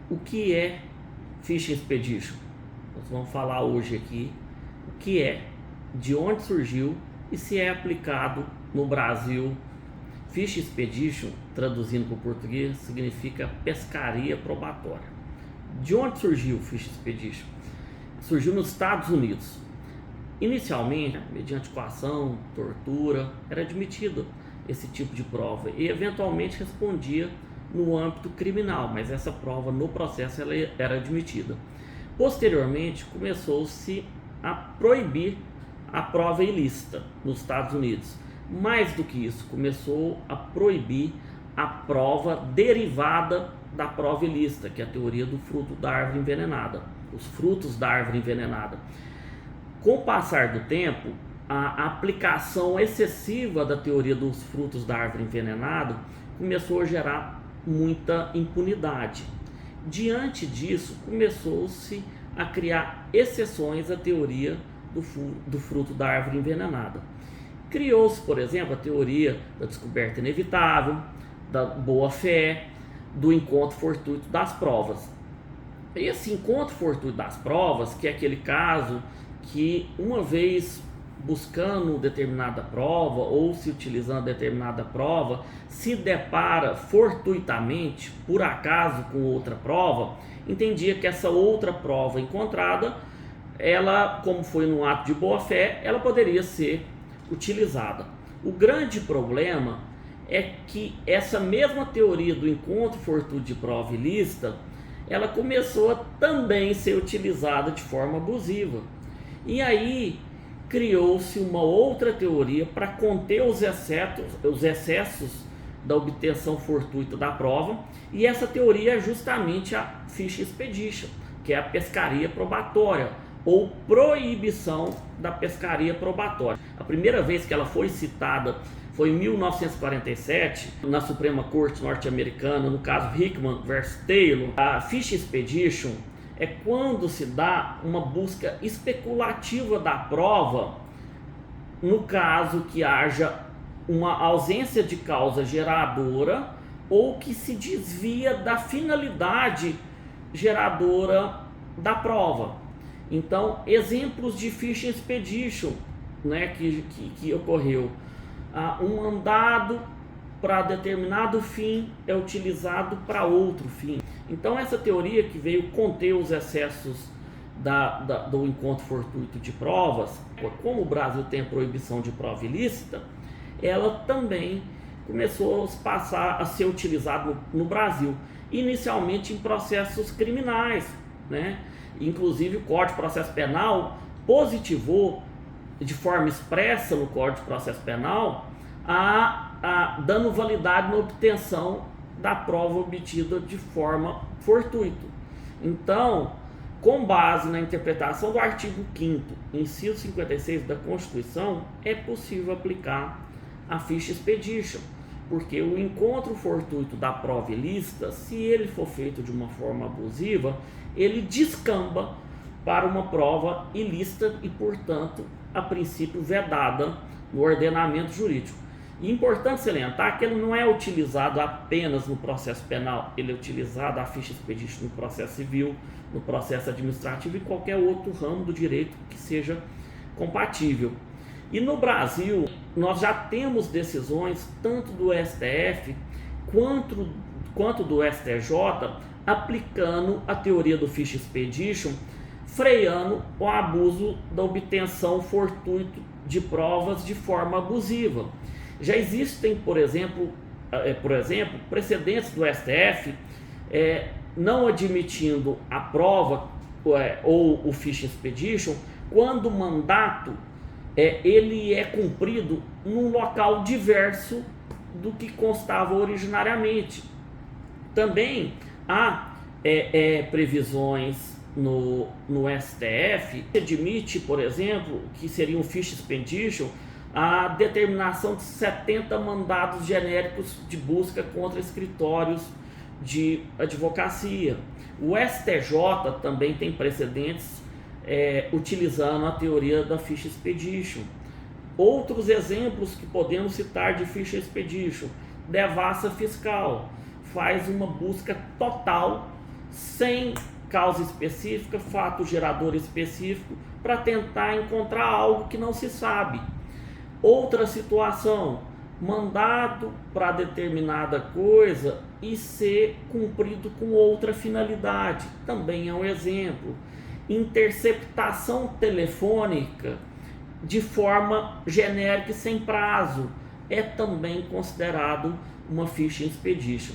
O que é Fish Expedition? Nós vamos falar hoje aqui o que é, de onde surgiu e se é aplicado no Brasil. Fish Expedition, traduzindo para o português, significa pescaria probatória. De onde surgiu o Fish Expedition? Surgiu nos Estados Unidos. Inicialmente, mediante coação, tortura, era admitido esse tipo de prova e eventualmente respondia no âmbito criminal, mas essa prova no processo ela era admitida. Posteriormente, começou-se a proibir a prova ilícita nos Estados Unidos. Mais do que isso, começou a proibir a prova derivada da prova ilícita, que é a teoria do fruto da árvore envenenada, os frutos da árvore envenenada. Com o passar do tempo, a aplicação excessiva da teoria dos frutos da árvore envenenada começou a gerar muita impunidade. Diante disso, começou-se a criar exceções à teoria do fruto da árvore envenenada. Criou-se, por exemplo, a teoria da descoberta inevitável, da boa-fé, do encontro fortuito das provas. Esse encontro fortuito das provas, que é aquele caso que, uma vez buscando determinada prova ou se utilizando determinada prova, se depara fortuitamente, por acaso, com outra prova, entendia que essa outra prova encontrada, ela, como foi num ato de boa-fé, ela poderia ser utilizada. O grande problema é que essa mesma teoria do encontro fortuito de prova ilícita, ela começou a também ser utilizada de forma abusiva. E aí criou-se uma outra teoria para conter os excessos da obtenção fortuita da prova, e essa teoria é justamente a Fish Expedition, que é a pescaria probatória, ou proibição da pescaria probatória. A primeira vez que ela foi citada foi em 1947, na Suprema Corte norte-americana, no caso Hickman versus Taylor. A Fish Expedition é quando se dá uma busca especulativa da prova, no caso que haja uma ausência de causa geradora ou que se desvia da finalidade geradora da prova. Então, exemplos de Fish Expedition, né, que ocorreu. Um mandado para determinado fim é utilizado para outro fim. Então, essa teoria que veio conter os excessos do encontro fortuito de provas, como o Brasil tem a proibição de prova ilícita, ela também começou a passar a ser utilizada no Brasil, inicialmente em processos criminais, né? Inclusive o Código de Processo Penal positivou de forma expressa no Código de Processo Penal dando validade na obtenção da prova obtida de forma fortuita. Então, com base na interpretação do artigo 5º, inciso 56 da Constituição, é possível aplicar a Fish Expedition, porque o encontro fortuito da prova ilícita, se ele for feito de uma forma abusiva, ele descamba para uma prova ilícita e, portanto, a princípio vedada no ordenamento jurídico. E é importante salientar que ele não é utilizado apenas no processo penal, ele é utilizado a Fish Expedition no processo civil, no processo administrativo e qualquer outro ramo do direito que seja compatível. E no Brasil, nós já temos decisões tanto do STF quanto do STJ aplicando a teoria do Fish Expedition, freando o abuso da obtenção fortuita de provas de forma abusiva. Já existem, por exemplo, precedentes do STF não admitindo a prova ou o Fish Expedition quando o mandato ele é cumprido num local diverso do que constava originariamente. Também há previsões no STF que admite, por exemplo, que seria um Fish Expedition, a determinação de 70 mandados genéricos de busca contra escritórios de advocacia. O STJ também tem precedentes utilizando a teoria da Fish Expedition. Outros exemplos que podemos citar de Fish Expedition: devassa fiscal, faz uma busca total sem causa específica, fato gerador específico, para tentar encontrar algo que não se sabe. Outra situação, mandado para determinada coisa e ser cumprido com outra finalidade, também é um exemplo. Interceptação telefônica de forma genérica e sem prazo é também considerado uma phishing expedition.